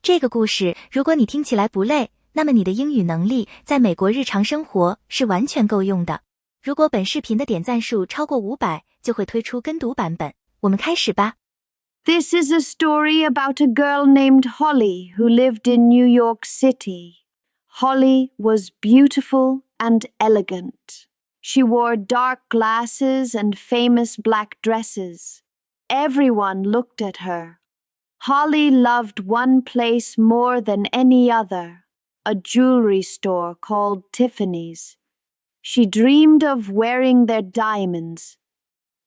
这个故事，如果你听起来不累，那么你的英语能力在美国日常生活是完全够用的。如果本视频的点赞数超过500，就会推出跟读版本。我们开始吧。This is a story about a girl named Holly who lived in New York City. Holly was beautiful and elegant. She wore dark glasses and famous black dresses. Everyone looked at her. Holly loved one place more than any other, a jewelry store called Tiffany's. She dreamed of wearing their diamonds.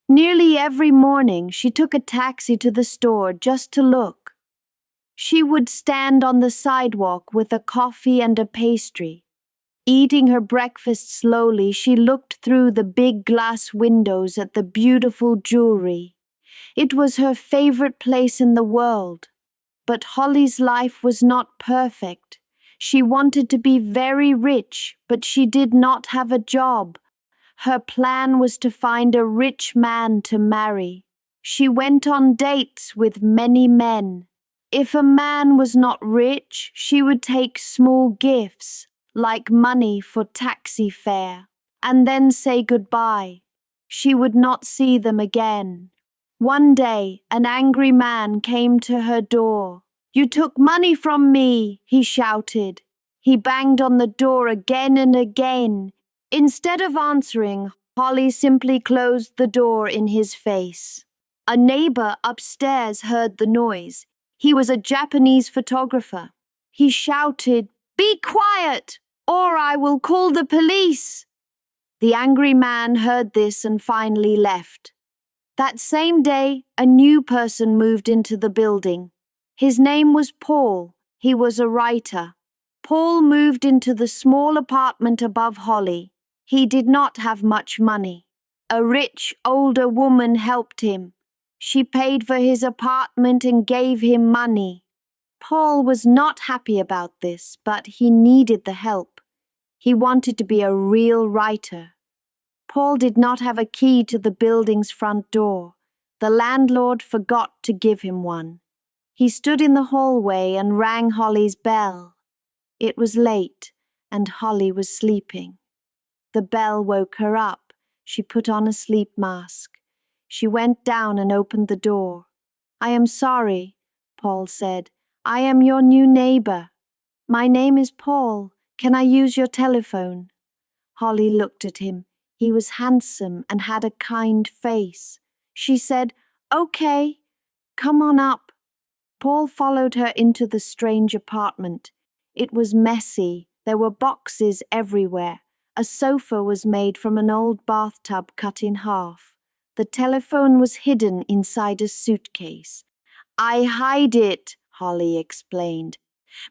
Nearly every morning, she took a taxi to the store just to look. She would stand on the sidewalk with a coffee and a pastry. Eating her breakfast slowly, she looked through the big glass windows at the beautiful jewelry. It was her favorite place in the world. But Holly's life was not perfect. She wanted to be very rich, but she did not have a job. Her plan was to find a rich man to marry. She went on dates with many men. If a man was not rich, she would take small gifts, like money for taxi fare, and then say goodbye. She would not see them again. One day, an angry man came to her door. "You took money from me," he shouted. He banged on the door again and again. Instead of answering, Holly simply closed the door in his face. A neighbor upstairs heard the noise. He was a Japanese photographer. He shouted, "Be quiet, or I will call the police." The angry man heard this and finally left. That same day, a new person moved into the building. His name was Paul. He was a writer. Paul moved into the small apartment above Holly. He did not have much money. A rich, older woman helped him. She paid for his apartment and gave him money. Paul was not happy about this, but he needed the help. He wanted to be a real writer. Paul did not have a key to the building's front door. The landlord forgot to give him one. He stood in the hallway and rang Holly's bell. It was late, and Holly was sleeping. The bell woke her up. She put on a sleep mask. She went down and opened the door. "I am sorry," Paul said. "I am your new neighbor. My name is Paul. Can I use your telephone?" Holly looked at him. He was handsome and had a kind face. She said, "Okay, come on up." Paul followed her into the strange apartment. It was messy. There were boxes everywhere. A sofa was made from an old bathtub cut in half. The telephone was hidden inside a suitcase. "I hide it," Holly explained.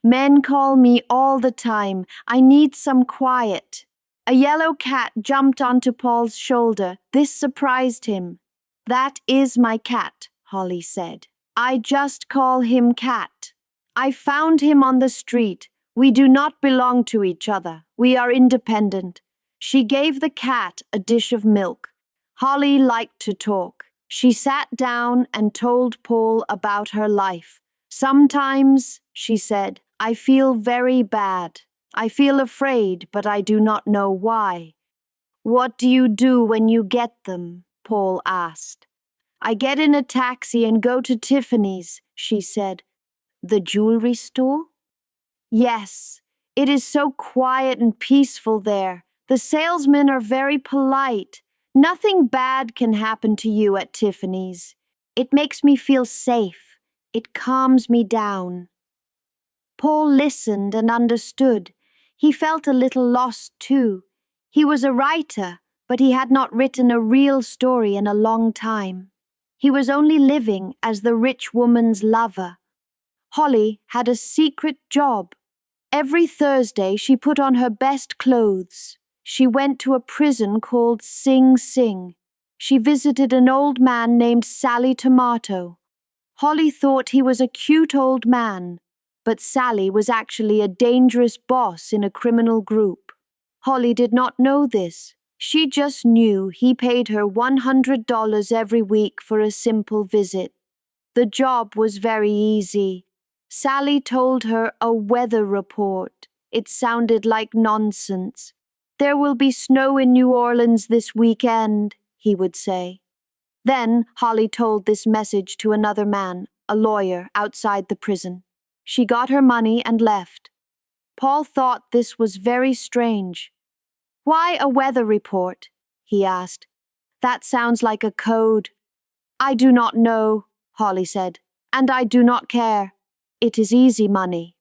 "Men call me all the time. I need some quiet." A yellow cat jumped onto Paul's shoulder. This surprised him. "That is my cat," Holly said. "I just call him Cat. I found him on the street. We do not belong to each other. We are independent." She gave the cat a dish of milk. Holly liked to talk. She sat down and told Paul about her life. "Sometimes," she said, "I feel very bad. I feel afraid, but I do not know why." "What do you do when you get them?" Paul asked. "I get in a taxi and go to Tiffany's," she said. "The jewelry store?" "Yes. It is so quiet and peaceful there. The salesmen are very polite. Nothing bad can happen to you at Tiffany's. It makes me feel safe. It calms me down." Paul listened and understood. He felt a little lost too. He was a writer, but he had not written a real story in a long time. He was only living as the rich woman's lover. Holly had a secret job. Every Thursday she put on her best clothes. She went to a prison called Sing Sing. She visited an old man named Sally Tomato. Holly thought he was a cute old man, but Sally was actually a dangerous boss in a criminal group. Holly did not know this. She just knew he paid her $100 every week for a simple visit. The job was very easy. Sally told her a weather report. It sounded like nonsense. There will be snow in New Orleans this weekend, he would say. Then Holly told this message to another man, a lawyer, outside the prison. She got her money and left. Paul thought this was very strange. Why a weather report? He asked. That sounds like a code. I do not know, Holly said, and I do not care. It is easy money.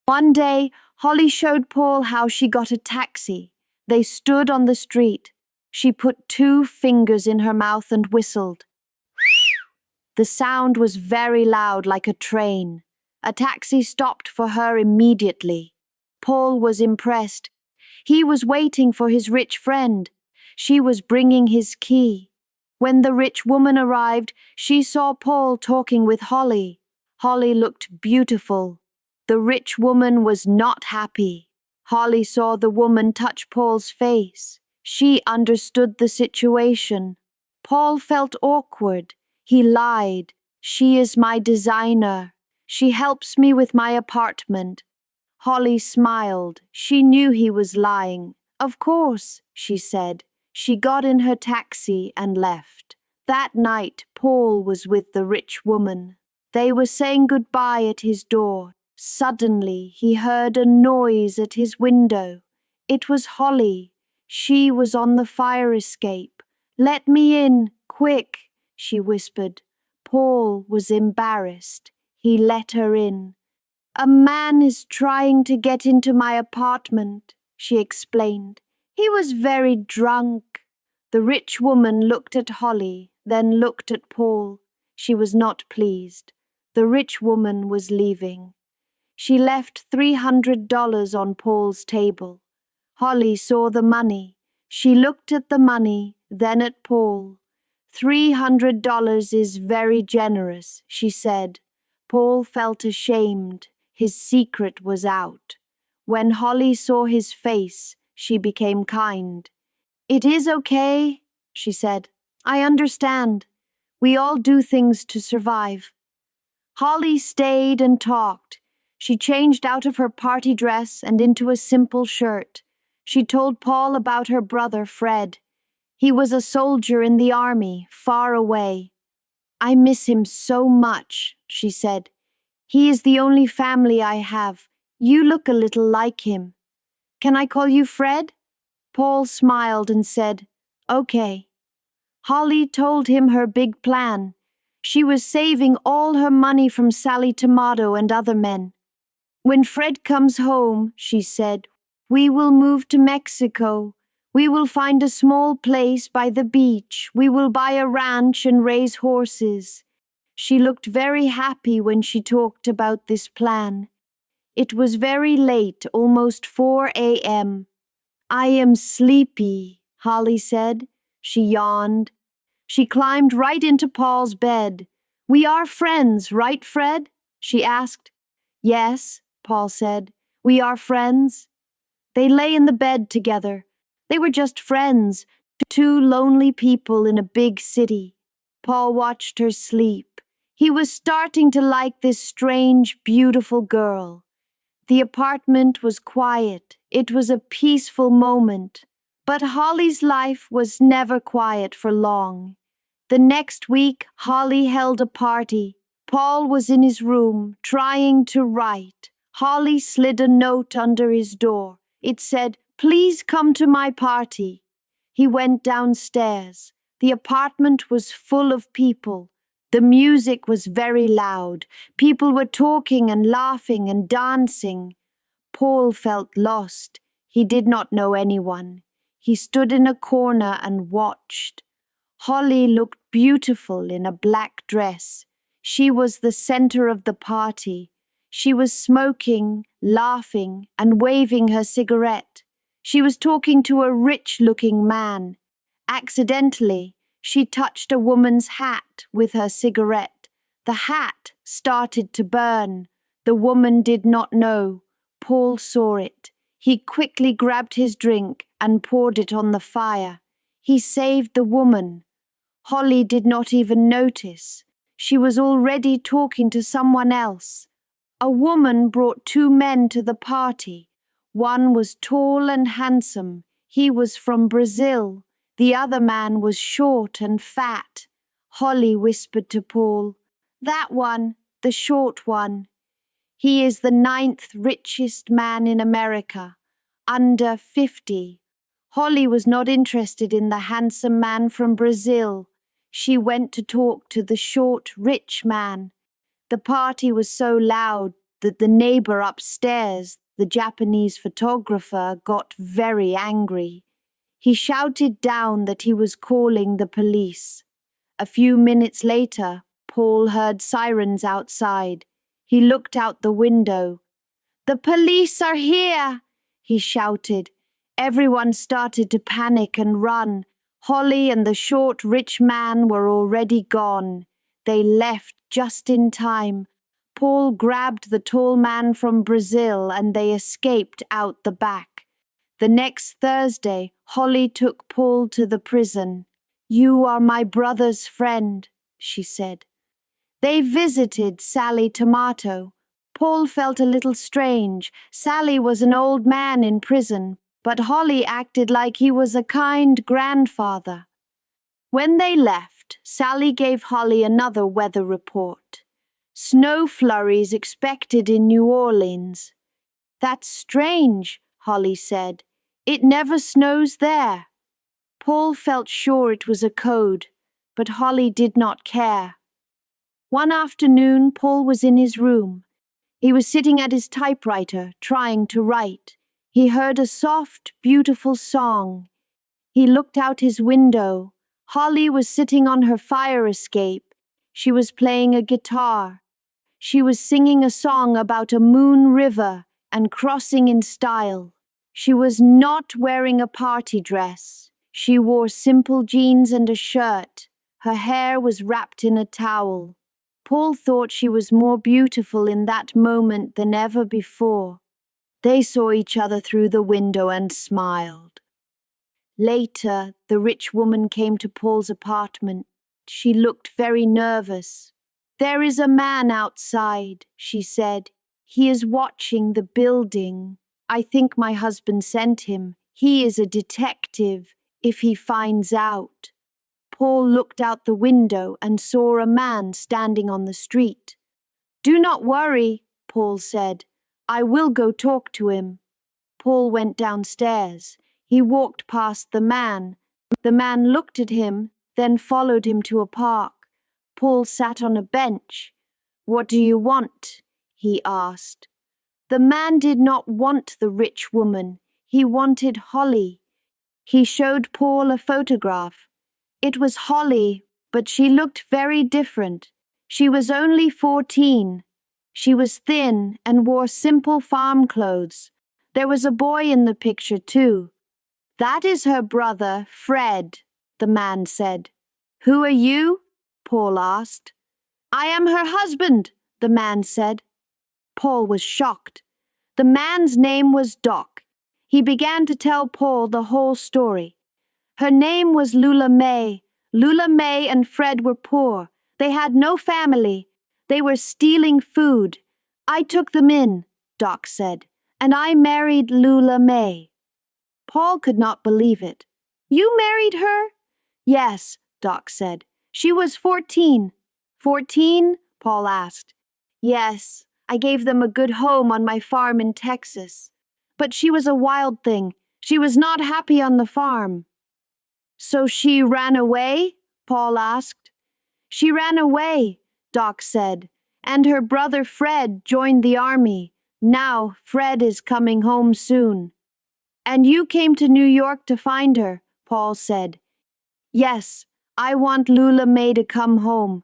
One day, Holly showed Paul how she got a taxi. They stood on the street. She put 2 fingers in her mouth and whistled. The sound was very loud, like a train. A taxi stopped for her immediately. Paul was impressed. He was waiting for his rich friend. She was bringing his key. When the rich woman arrived, she saw Paul talking with Holly. Holly looked beautiful. The rich woman was not happy. Holly saw the woman touch Paul's face. She understood the situation. Paul felt awkward. He lied. She is my designer. She helps me with my apartment. Holly smiled. She knew he was lying. Of course, she said. She got in her taxi and left. That night, Paul was with the rich woman. They were saying goodbye at his door. Suddenly, he heard a noise at his window. It was Holly. She was on the fire escape. "Let me in, quick," she whispered. Paul was embarrassed. He let her in. "A man is trying to get into my apartment," she explained. "He was very drunk." The rich woman looked at Holly, then looked at Paul. She was not pleased. The rich woman was leaving. She left $300 on Paul's table. Holly saw the money. She looked at the money, then at Paul. $300 is very generous, she said. Paul felt ashamed. His secret was out. When Holly saw his face, she became kind. "It is okay," she said. "I understand. We all do things to survive." Holly stayed and talked. She changed out of her party dress and into a simple shirt. She told Paul about her brother, Fred. He was a soldier in the army, far away. "I miss him so much," she said. "He is the only family I have. You look a little like him. Can I call you Fred?" Paul smiled and said, "Okay." Holly told him her big plan. She was saving all her money from Sally Tomato and other men. "When Fred comes home," she said, "we will move to Mexico. We will find a small place by the beach. We will buy a ranch and raise horses." She looked very happy when she talked about this plan. It was very late, almost 4 a.m. "I am sleepy," Holly said. She yawned. She climbed right into Paul's bed. "We are friends, right, Fred?" she asked. "Yes," Paul said. "We are friends." They lay in the bed together. They were just friends, 2 lonely people in a big city. Paul watched her sleep. He was starting to like this strange, beautiful girl. The apartment was quiet. It was a peaceful moment. But Holly's life was never quiet for long. The next week, Holly held a party. Paul was in his room, trying to write. Holly slid a note under his door. It said, "Please come to my party." He went downstairs. The apartment was full of people. The music was very loud. People were talking and laughing and dancing. Paul felt lost. He did not know anyone. He stood in a corner and watched. Holly looked beautiful in a black dress. She was the center of the party. She was smoking, laughing, and waving her cigarette. She was talking to a rich-looking man. Accidentally, she touched a woman's hat with her cigarette. The hat started to burn. The woman did not know. Paul saw it. He quickly grabbed his drink and poured it on the fire. He saved the woman. Holly did not even notice. She was already talking to someone else. A woman brought 2 men to the party. One was tall and handsome. He was from Brazil. The other man was short and fat. Holly whispered to Paul, "That one, the short one. He is the 9th richest man in America, under 50. Holly was not interested in the handsome man from Brazil. She went to talk to the short, rich man. The party was so loud that the neighbor upstairs, the Japanese photographer, got very angry. He shouted down that he was calling the police. A few minutes later, Paul heard sirens outside. He looked out the window. "The police are here!" he shouted. Everyone started to panic and run. Holly and the short, rich man were already gone. They left just in time. Paul grabbed the tall man from Brazil and they escaped out the back. The next Thursday, Holly took Paul to the prison. "You are my brother's friend," she said. They visited Sally Tomato. Paul felt a little strange. Sally was an old man in prison, but Holly acted like he was a kind grandfather. When they left, Sally gave Holly another weather report. Snow flurries expected in New Orleans. "That's strange," Holly said. "It never snows there." Paul felt sure it was a code, but Holly did not care. One afternoon, Paul was in his room. He was sitting at his typewriter, trying to write. He heard a soft, beautiful song. He looked out his window. Holly was sitting on her fire escape. She was playing a guitar. She was singing a song about a moon river and crossing in style. She was not wearing a party dress. She wore simple jeans and a shirt. Her hair was wrapped in a towel. Paul thought she was more beautiful in that moment than ever before. They saw each other through the window and smiled. Later, the rich woman came to Paul's apartment. She looked very nervous. "There is a man outside," she said. "He is watching the building. I think my husband sent him. He is a detective. If he finds out." Paul looked out the window and saw a man standing on the street. "Do not worry," Paul said. "I will go talk to him." Paul went downstairs. He walked past the man. The man looked at him, then followed him to a park. Paul sat on a bench. "What do you want?" he asked. The man did not want the rich woman. He wanted Holly. He showed Paul a photograph. It was Holly, but she looked very different. She was only 14. She was thin and wore simple farm clothes. There was a boy in the picture, too. "That is her brother, Fred," the man said. "Who are you?" Paul asked. "I am her husband," the man said. Paul was shocked. The man's name was Doc. He began to tell Paul the whole story. Her name was Lula May. Lula May and Fred were poor. They had no family. They were stealing food. "I took them in," Doc said, "and I married Lula May." Paul could not believe it. "You married her?" "Yes," Doc said. "She was 14. 14? Paul asked. "Yes, I gave them a good home on my farm in Texas. But she was a wild thing. She was not happy on the farm." "So she ran away?" Paul asked. "She ran away," Doc said, "and her brother Fred joined the army. Now Fred is coming home soon." "And you came to New York to find her," Paul said. "Yes, I want Lula May to come home."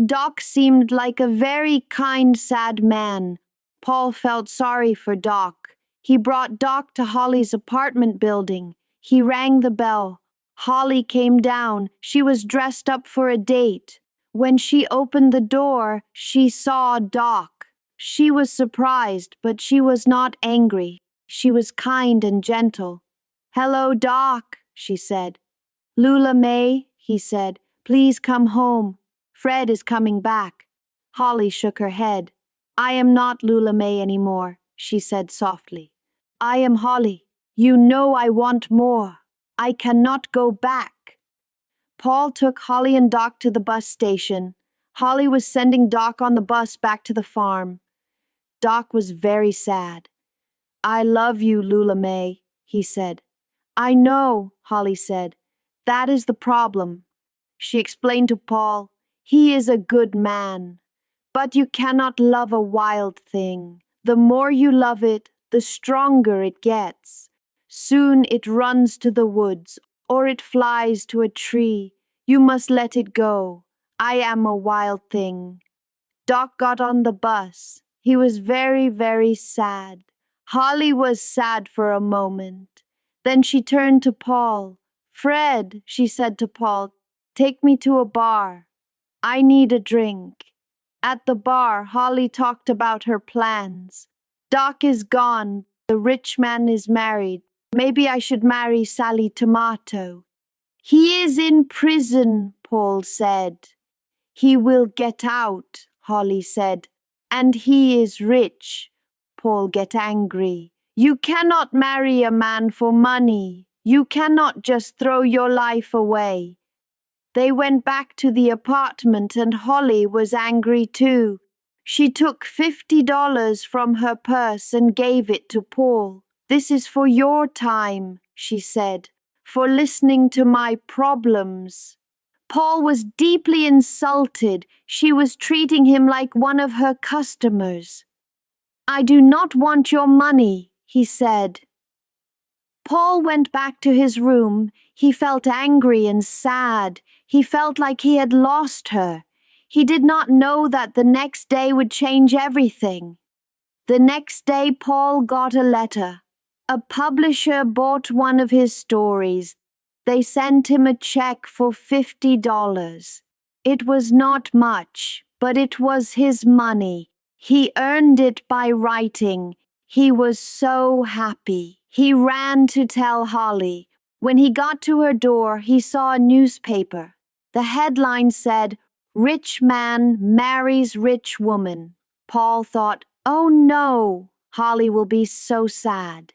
Doc seemed like a very kind, sad man. Paul felt sorry for Doc. He brought Doc to Holly's apartment building. He rang the bell. Holly came down. She was dressed up for a date. When she opened the door, she saw Doc. She was surprised, but she was not angry. She was kind and gentle. "Hello, Doc," she said. "Lula May," he said, "please come home. Fred is coming back." Holly shook her head. I am not Lula May anymore, she said softly. I am Holly. You know I want more. I cannot go back. Paul took Holly and Doc to the bus station. Holly was sending Doc on the bus back to the farm. Doc was very sad. I love you, Lula May, he said. I know, Holly said. That is the problem. She explained to Paul, he is a good man. But you cannot love a wild thing. The more you love it, the stronger it gets. Soon it runs to the woods, or it flies to a tree. You must let it go. I am a wild thing. Doc got on the bus. He was very, very sad. Holly was sad for a moment. Then she turned to Paul. Fred, she said to Paul, take me to a bar. I need a drink. At the bar, Holly talked about her plans. Doc is gone. The rich man is married. Maybe I should marry Sally Tomato. He is in prison, Paul said. He will get out, Holly said. And he is rich. Paul get angry. You cannot marry a man for money. You cannot just throw your life away. They went back to the apartment and Holly was angry too. She took $50 from her purse and gave it to Paul. This is for your time, she said, for listening to my problems. Paul was deeply insulted. She was treating him like one of her customers. I do not want your money, he said. Paul went back to his room. He felt angry and sad. He felt like he had lost her. He did not know that the next day would change everything. The next day, Paul got a letter. A publisher bought one of his stories. They sent him a check for $50. It was not much, but it was his money. He earned it by writing. He was so happy. He ran to tell Holly. When he got to her door, he saw a newspaper. The headline said, Rich man marries rich woman. Paul thought, oh no, Holly will be so sad.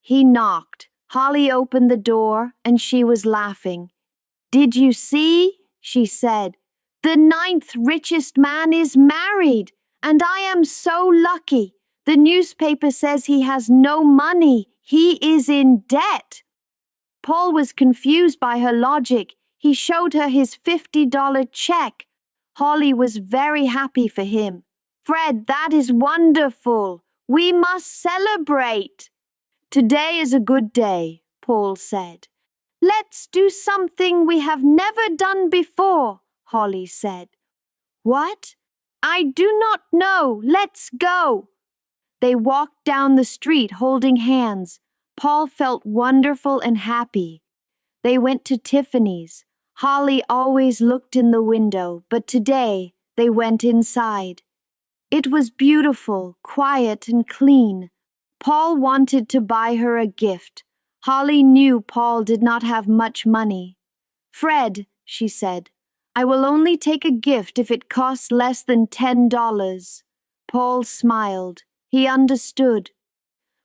He knocked. Holly opened the door and she was laughing. Did you see? She said. The 9th richest man is married, and I am so lucky. The newspaper says he has no money. He is in debt. Paul was confused by her logic. He showed her his $50 check. Holly was very happy for him. Fred, that is wonderful. We must celebrate. Today is a good day, Paul said. Let's do something we have never done before, Holly said. What? I do not know. Let's go. They walked down the street holding hands. Paul felt wonderful and happy. They went to Tiffany's. Holly always looked in the window, but today they went inside. It was beautiful, quiet, and clean. Paul wanted to buy her a gift. Holly knew Paul did not have much money. Fred, she said, I will only take a gift if it costs less than $10. Paul smiled. He understood.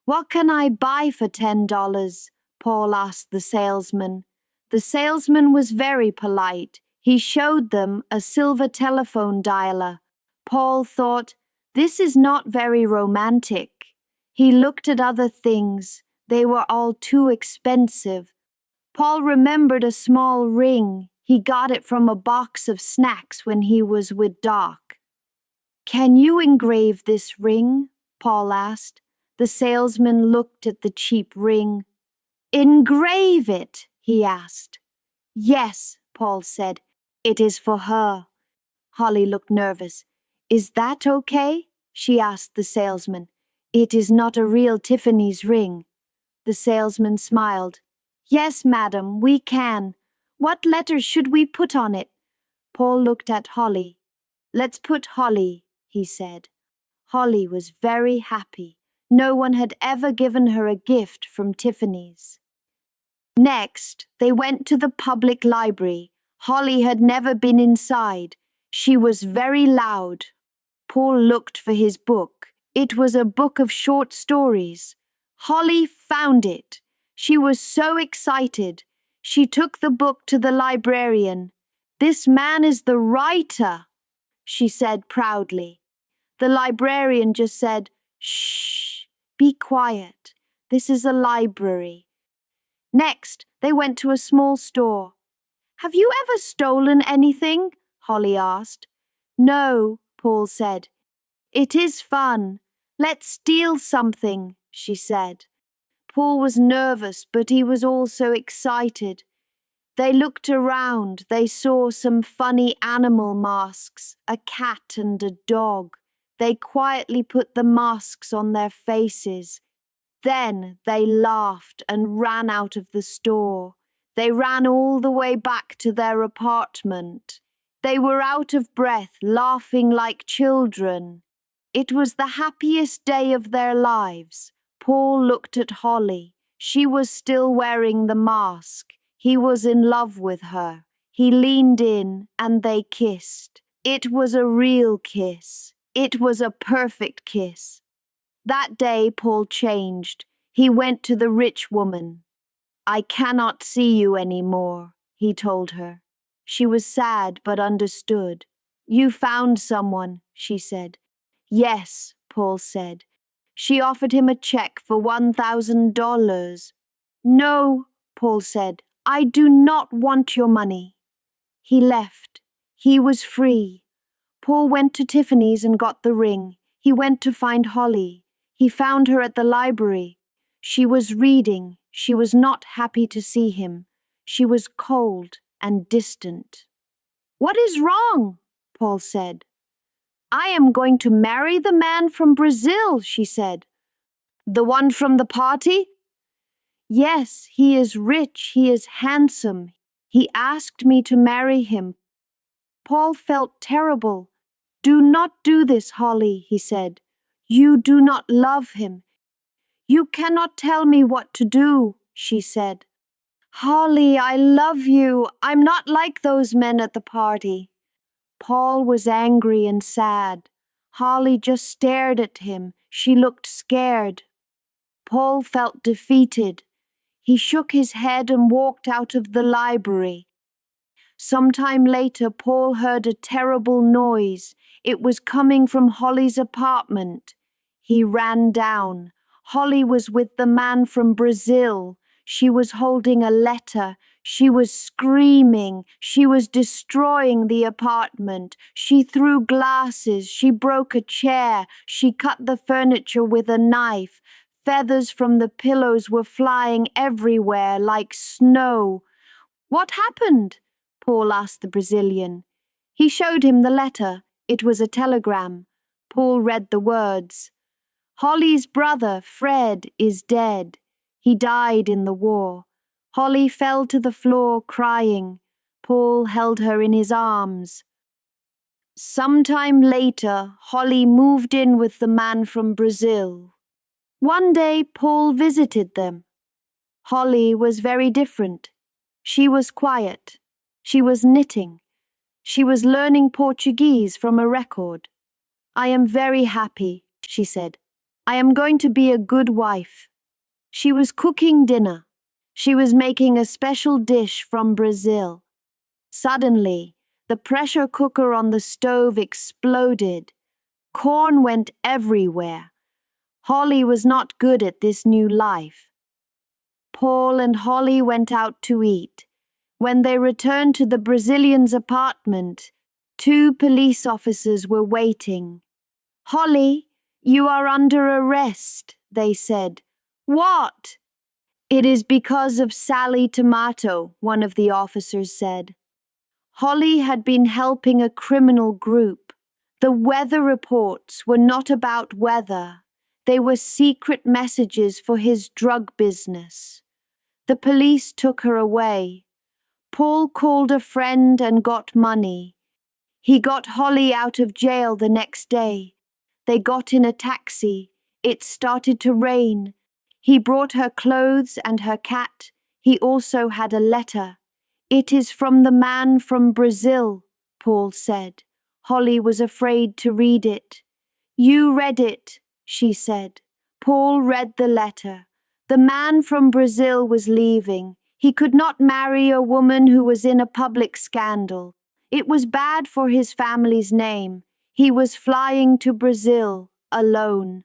What can I buy for $10? Paul asked the salesman. The salesman was very polite. He showed them a silver telephone dialer. Paul thought, this is not very romantic. He looked at other things. They were all too expensive. Paul remembered a small ring. He got it from a box of snacks when he was with Doc. Can you engrave this ring? Paul asked. The salesman looked at the cheap ring. Engrave it? He asked. Yes, Paul said. It is for her. Holly looked nervous. Is that okay? She asked the salesman. It is not a real Tiffany's ring. The salesman smiled. Yes, madam, we can. What letters should we put on it? Paul looked at Holly. Let's put Holly, he said. Holly was very happy. No one had ever given her a gift from Tiffany's. Next, they went to the public library. Holly had never been inside. She was very loud. Paul looked for his book. It was a book of short stories. Holly found it. She was so excited. She took the book to the librarian. "This man is the writer," she said proudly. The librarian just said, "Shh, be quiet. This is a library." Next, they went to a small store. "Have you ever stolen anything?" Holly asked. "No," Paul said. "It is fun. Let's steal something," she said. Paul was nervous, but he was also excited. They looked around. They saw some funny animal masks, a cat and a dog. They quietly put the masks on their faces. Then they laughed and ran out of the store. They ran all the way back to their apartment. They were out of breath, laughing like children. It was the happiest day of their lives. Paul looked at Holly. She was still wearing the mask. He was in love with her. He leaned in and they kissed. It was a real kiss. It was a perfect kiss. That day Paul changed. He went to the rich woman. "I cannot see you anymore," he told her. She was sad but understood. "You found someone," she said. "Yes," Paul said. She offered him a check for $1,000. "No," Paul said. "I do not want your money." He left. He was free. Paul went to Tiffany's and got the ring. He went to find Holly. He found her at the library. She was reading. She was not happy to see him. She was cold and distant. "What is wrong?" Paul said. "I am going to marry the man from Brazil," she said. "The one from the party?" "Yes, he is rich, he is handsome. He asked me to marry him." Paul felt terrible. "Do not do this, Holly," he said. "You do not love him." "You cannot tell me what to do," she said. "Holly, I love you. I'm not like those men at the party." Paul was angry and sad. Holly just stared at him. She looked scared. Paul felt defeated. He shook his head and walked out of the library. Sometime later, Paul heard a terrible noise. It was coming from Holly's apartment. He ran down. Holly was with the man from Brazil. She was holding a letter. She was screaming. She was destroying the apartment. She threw glasses. She broke a chair. She cut the furniture with a knife. Feathers from the pillows were flying everywhere like snow. "What happened?" Paul asked the Brazilian. He showed him the letter. It was a telegram. Paul read the words. "Holly's brother, Fred, is dead. He died in the war." Holly fell to the floor crying. Paul held her in his arms. Sometime later, Holly moved in with the man from Brazil. One day, Paul visited them. Holly was very different. She was quiet. She was knitting. She was learning Portuguese from a record. "I am very happy," she said. "I am going to be a good wife." She was cooking dinner. She was making a special dish from Brazil. Suddenly, the pressure cooker on the stove exploded. Corn went everywhere. Holly was not good at this new life. Paul and Holly went out to eat. When they returned to the Brazilian's apartment, 2 police officers were waiting. "Holly, you are under arrest," they said. "What?" "It is because of Sally Tomato," one of the officers said. Holly had been helping a criminal group. The weather reports were not about weather. They were secret messages for his drug business. The police took her away. Paul called a friend and got money. He got Holly out of jail the next day. They got in a taxi. It started to rain. He brought her clothes and her cat. He also had a letter. "It is from the man from Brazil," Paul said. Holly was afraid to read it. You read it, she said. Paul read the letter. The man from Brazil was leaving. He could not marry a woman who was in a public scandal. It was bad for his family's name. He was flying to Brazil, alone.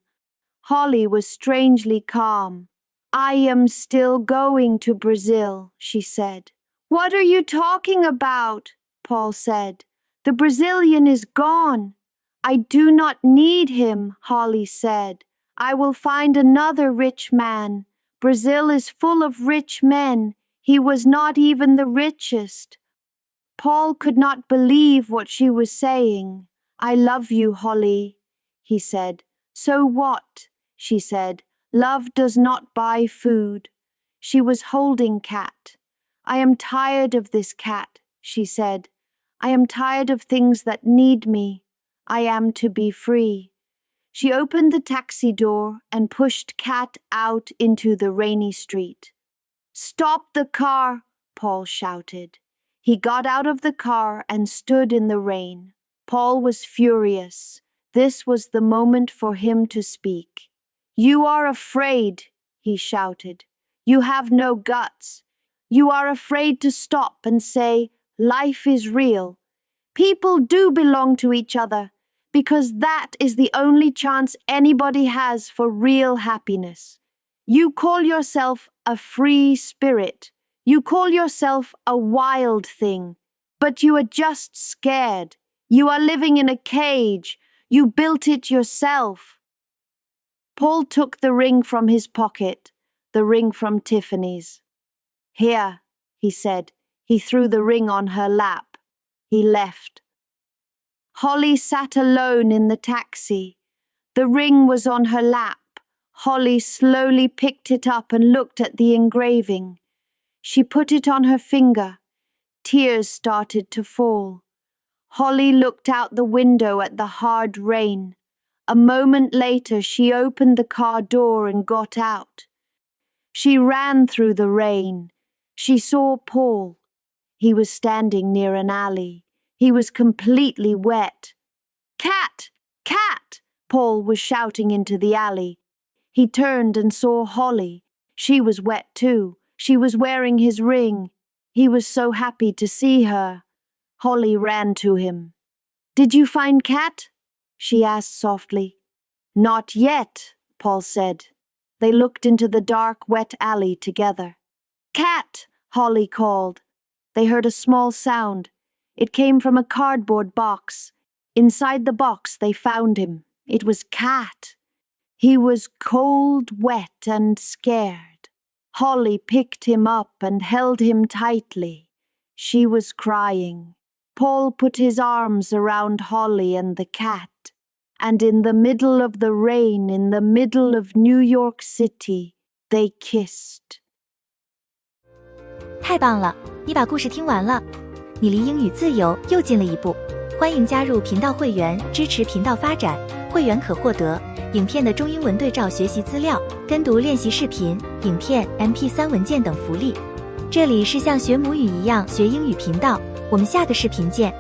Holly was strangely calm. I am still going to Brazil, she said. What are you talking about? Paul said. The Brazilian is gone. I do not need him, Holly said. I will find another rich man. Brazil is full of rich men. He was not even the richest. Paul could not believe what she was saying. I love you, Holly, he said. So what? She said. Love does not buy food. She was holding Cat. I am tired of this cat, she said. I am tired of things that need me. I am to be free. She opened the taxi door and pushed Cat out into the rainy street. Stop the car, Paul shouted. He got out of the car and stood in the rain. Paul was furious. This was the moment for him to speak. You are afraid, he shouted. You have no guts. You are afraid to stop and say, life is real. People do belong to each other, because that is the only chance anybody has for real happiness. You call yourself a free spirit. You call yourself a wild thing, but you are just scared. You are living in a cage. You built it yourself. Paul took the ring from his pocket, the ring from Tiffany's. Here, he said. He threw the ring on her lap. He left. Holly sat alone in the taxi. The ring was on her lap. Holly slowly picked it up and looked at the engraving. She put it on her finger. Tears started to fall. Holly looked out the window at the hard rain. A moment later, she opened the car door and got out. She ran through the rain. She saw Paul. He was standing near an alley. He was completely wet. Cat! Cat! Paul was shouting into the alley. He turned and saw Holly. She was wet too. She was wearing his ring. He was so happy to see her. Holly ran to him. Did you find Cat? She asked softly. Not yet, Paul said. They looked into the dark, wet alley together. Cat! Holly called. They heard a small sound. It came from a cardboard box. Inside the box they found him. It was Cat. He was cold, wet, and scared. Holly picked him up and held him tightly. She was crying. Paul put his arms around Holly and the cat. And in the middle of the rain, in the middle of New York City, they kissed. 太棒了，你把故事听完了，你离英语自由又近了一步。欢迎加入频道会员，支持频道发展。会员可获得影片的中英文对照学习资料、跟读练习视频、影片、MP3 文件等福利。这里是像学母语一样学英语频道，我们下个视频见。